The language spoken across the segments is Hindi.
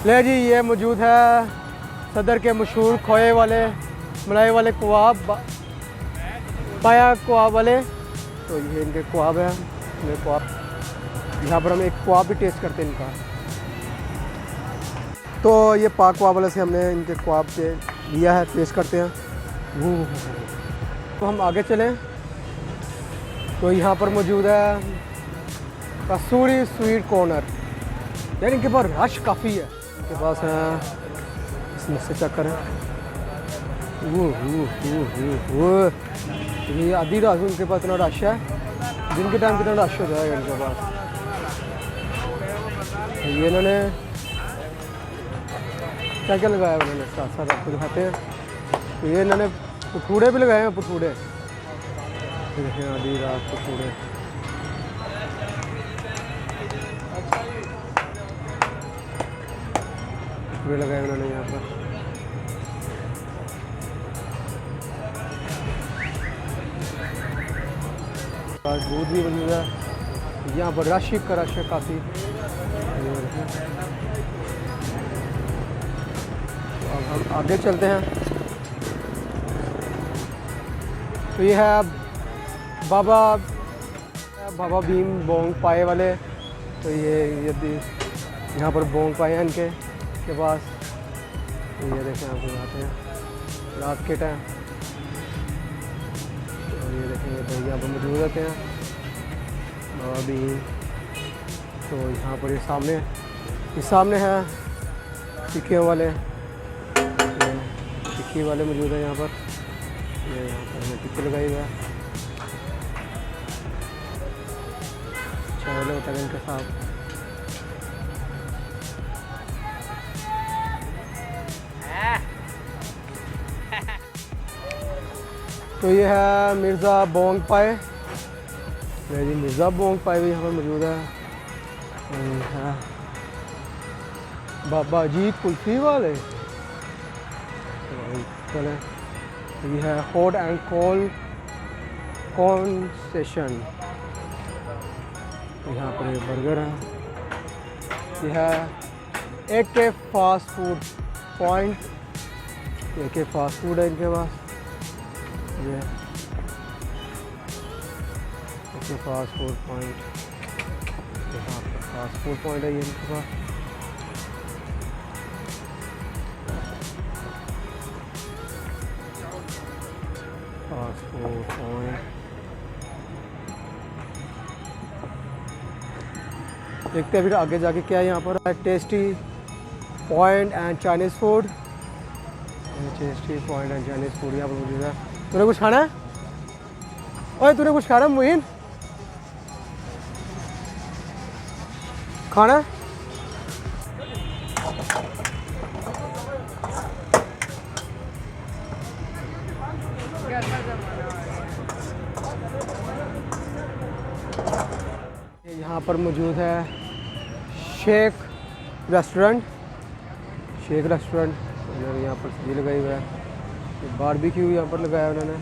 ले जी, ये मौजूद है सदर के मशहूर खोए वाले मलाई वाले कबाब, पाया कबाब वाले। तो ये इनके कबाब है, ये कबाब यहाँ पर हम एक कबाब भी टेस्ट करते हैं इनका। तो ये पाक कबाब वाले से हमने इनके कबाब पे लिया है, टेस्ट करते हैं। तो हम आगे चलें तो यहाँ पर मौजूद है कसूरी स्वीट कॉर्नर। यार इनके पास रश काफ़ी है, इनके पास है इसमें से चक्कर है। ये आधी रात में उनके पास इतना रश है, दिन के टाइम कितना रश हो जाएगा इनके पास। ये इन्होंने क्या क्या लगाया उन्होंने, साथ साथ आपको दिखाते हैं। तो ये इन्होंने पठूड़े भी लगाए हैं, पठूड़े देखें, आधी रात पठूड़े। पठूड़े लगाए उन्होंने यहाँ पर। दूध भी बन गया यहाँ पर, रश का रश है काफ़ी। तो अब हम आगे चलते हैं। तो ये है बाबा भीम बोंग पाए वाले। तो ये यहाँ पर बोंग पाए हैं इनके पास। तो ये देखें, आपको दिखाते हैं रात के टाइम। ये देखेंगे तो यहाँ पर मौजूद रहते हैं बाबा भीम। तो यहाँ पर ये सामने है टिक्कियों वाले, टिक्की वाले मौजूद है यहाँ पर। ये यहाँ पर हमें टिक्की लगाई हुआ है, चावल होता है इनके साथ। तो ये है मिर्ज़ा बोंग पाए। जी, मिर्ज़ा बोंग पाए भी यहाँ पर मौजूद है। बाबा अजीत कुल्फ़ी वाले। चलें, ये है हॉट एंड कोल्ड कॉन्सेशन। यहाँ पर ये बर्गर है। ये है AK fast food point. AK fast food है इनके पास। ये AK फास्ट फूड पॉइंट, यहाँ पर फास्ट फूड पॉइंट है ये इनके पास। फास्ट फूड पॉइंट देखते हैं फिर आगे जाके क्या है यहाँ पर। Tasty point and Chinese food. Tasty point and Chinese food यहाँ पर मौजूद है। तूने कुछ खाना है? ओए तूने कुछ खाना है मुहीन? खाना है? यहाँ पर मौजूद है शेख रेस्टोरेंट। शेख रेस्टोरेंट उन्होंने यहाँ पर सब्जी लगाई हुआ है। बारबेक्यू यहाँ पर लगाया उन्होंने,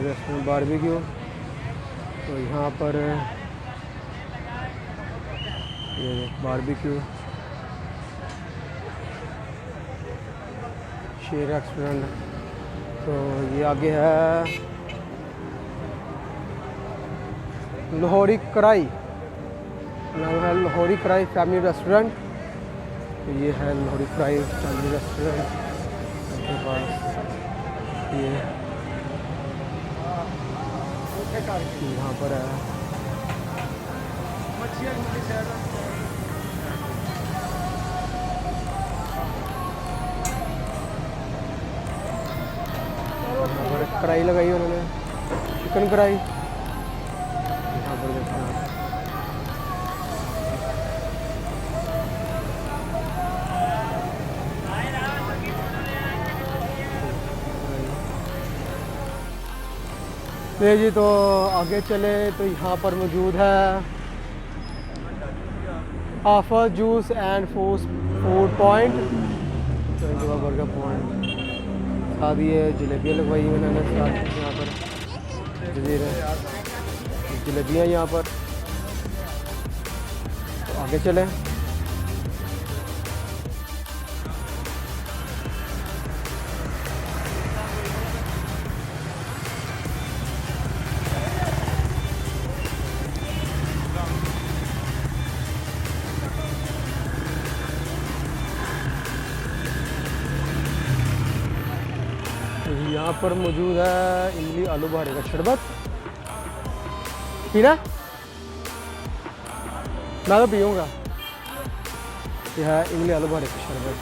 रेस्टोरेंट बारबेक्यू। तो यहाँ पर ये बारबेक्यू शेख रेस्टोरेंट। तो ये आगे है लाहौरी कढ़ाई, नाम है लाहौरी कढ़ाई फैमिली रेस्टोरेंट। तो ये है लाहौरी कढ़ाई फैमिली रेस्टोरेंट के पास। ये यहाँ पर है कढ़ाई लगाई उन्होंने, चिकन कढ़ाई। यहाँ पर देखना ले जी। तो आगे चले तो यहाँ पर मौजूद है offer juice and food point. तो बर्गर पॉइंट, साथ ये जलेबियाँ लगवाई हुई मैंने साथ यहाँ पर, जलेबियाँ यहाँ पर। तो आगे चलें। यहाँ पर मौजूद है इमली आलू बुखारे का शरबत। पीना मैं तो पीऊँगा। यह है इमली आलू बुखारे का शरबत।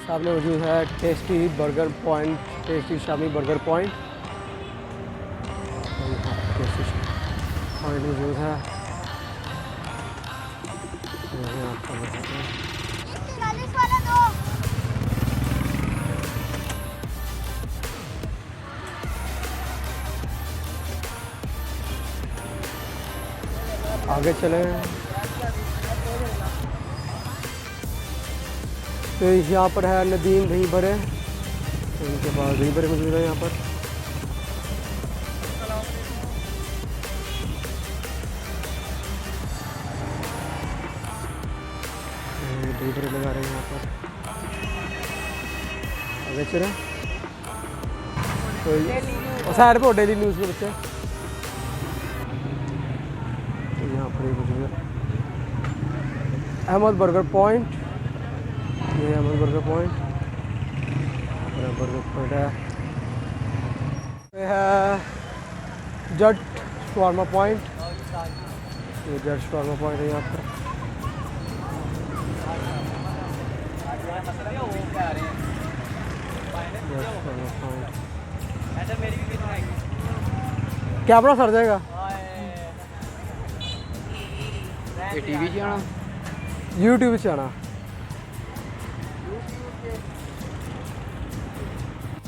सामने मौजूद है tasty burger point, tasty Shami burger point. Tasty point मौजूद है। आगे चले तो यहाँ पर है नदीम दही भरे, इनके पास दही भरे मौजूद है यहाँ पर। दही भरे लगा रहे हैं यहाँ पर। आगे चले तो साइड पर डेली न्यूज़ के बच्चे यहाँ पर मौजूद है अहमद बर्गर पॉइंट। ये Ahmed burger point, burger point है। ये है जट शवारमा पॉइंट, ये जट शवारमा पॉइंट है यहाँ पर। क्या बड़ा सर जाएगा ये टीवी से आना, यूट्यूब से आना।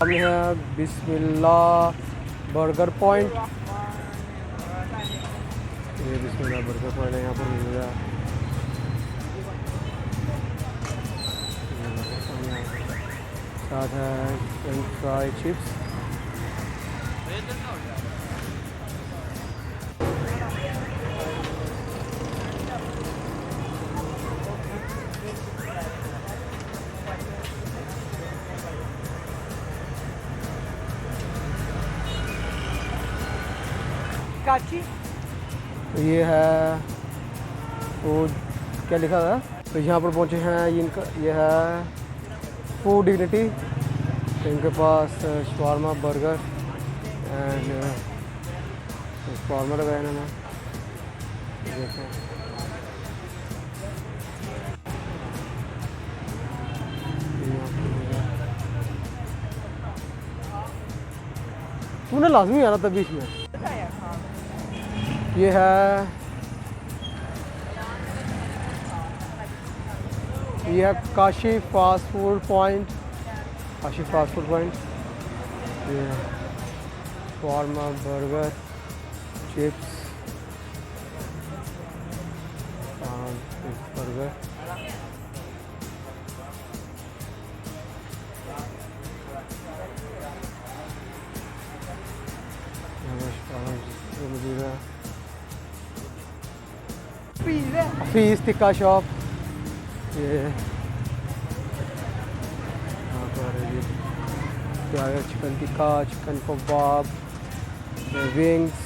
हमने है बिस्मिल्लाह बर्गर पॉइंट। ये बिस्मिल्लाह बर्गर पॉइंट है यहाँ पर मिलेगा। साथ है फ्रेंच फ्राई चिप्स। तो ये है फूड, क्या लिखा है तो यहाँ पर पहुँचे हैं इनका, ये है फूड डिग्निटी। तो इनके पास शवारमा बर्गर एंड शवारमा लगाया इन्होंने। देखें तूने लाजमी आना था बीच में। ये है Kashi fast food point, Kashi fast food point. ये शवारमा बर्गर चिप्स बर्गर। मौजूद है हफीज़ टिक्का शॉप। ये यहाँ पर ये क्या है, चिकन टिक्का, चिकन कबाब, विंग्स।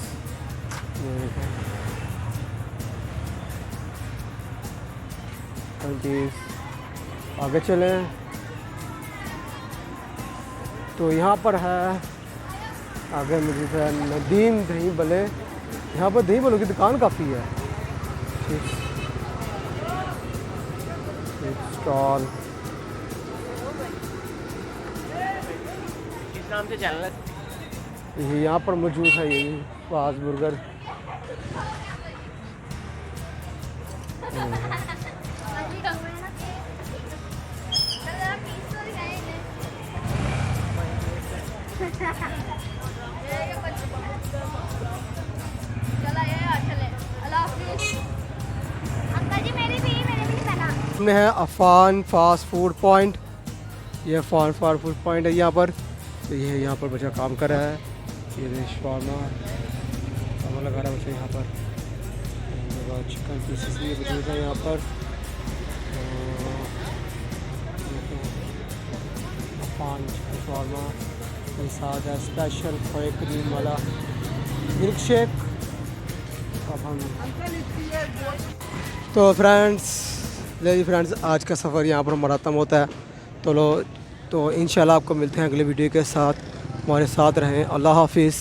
चीज़ आगे चलें तो यहाँ पर है आगे मुझे है नदीम दही भले। यहाँ पर दही भलों की दुकान काफ़ी है। स्टॉल किस नाम से चैनल है? यहाँ पर मौजूद है यही फास्ट बर्गर। हमने है अफान फास्ट फूड पॉइंट। ये अफान फास्ट फूड पॉइंट है यहाँ पर। तो ये यहाँ पर बच्चा काम कर रहा है। ये शवारमा लगा रहा है बच्चा यहाँ पर। चिकन पीसेस भी मौजूद है यहाँ पर। अफान चिकन शवारमा साथ है स्पेशल खोए क्रीम वाला मिल्क शेक। अब हम तो फ्रेंड्स आज का सफ़र यहाँ पर हमारा ख़त्म होता है। तो इंशाल्लाह आपको मिलते हैं अगले वीडियो के साथ। हमारे साथ रहें। अल्लाह हाफिज़।